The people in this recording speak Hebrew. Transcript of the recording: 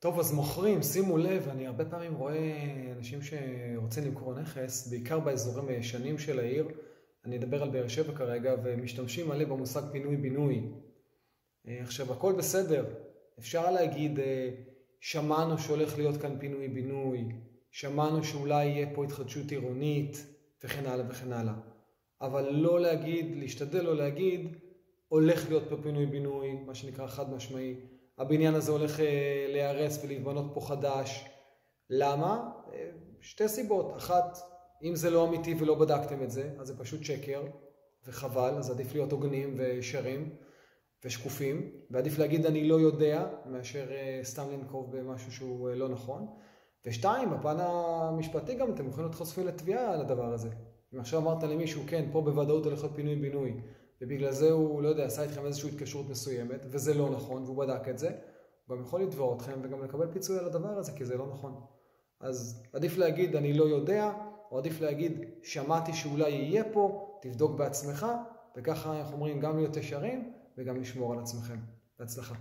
טוב, אז מוכרים, שימו לב, אני הרבה פעמים רואה אנשים שרוצים למכור נכס, בעיקר באזורים הישנים של העיר, אני אדבר על באר שבע כרגע, ומשתמשים מלא במושג פינוי-בינוי. עכשיו, הכל בסדר, אפשר להגיד, שמענו שהולך להיות כאן פינוי-בינוי, שמענו שאולי יהיה פה התחדשות עירונית, וכן הלאה וכן הלאה. אבל לא להגיד, להשתדל לא להגיד, הולך להיות פה פינוי-בינוי, מה שנקרא חד משמעי. הבניין הזה הולך להיהרס ולהתבנות פה חדש. למה? שתי סיבות. אחת, אם זה לא אמיתי ולא בדקתם את זה, אז זה פשוט שקר וחבל, אז עדיף להיות הוגנים וישרים ושקופים, ועדיף להגיד אני לא יודע, מאשר סתם לנקוב במשהו שהוא לא נכון. ושתיים, בפן המשפטי גם אתם יכולים להיות חושפים לתביעה על הדבר הזה. אם עכשיו אמרת למישהו, כן, פה בוודאות הולך להיות פינוי-בינוי, ובגלל זה הוא, לא יודע, עשה איתכם איזושהי התקשרות מסוימת, וזה לא נכון, והוא בדק את זה, הוא גם יכול לתבוע אתכם וגם לקבל פיצוי על הדבר הזה, כי זה לא נכון. אז עדיף להגיד, אני לא יודע, או עדיף להגיד, שמעתי שאולי יהיה פה, תבדוק בעצמך, וככה אנחנו אומרים גם להיות ישרים, וגם לשמור על עצמכם. בהצלחה.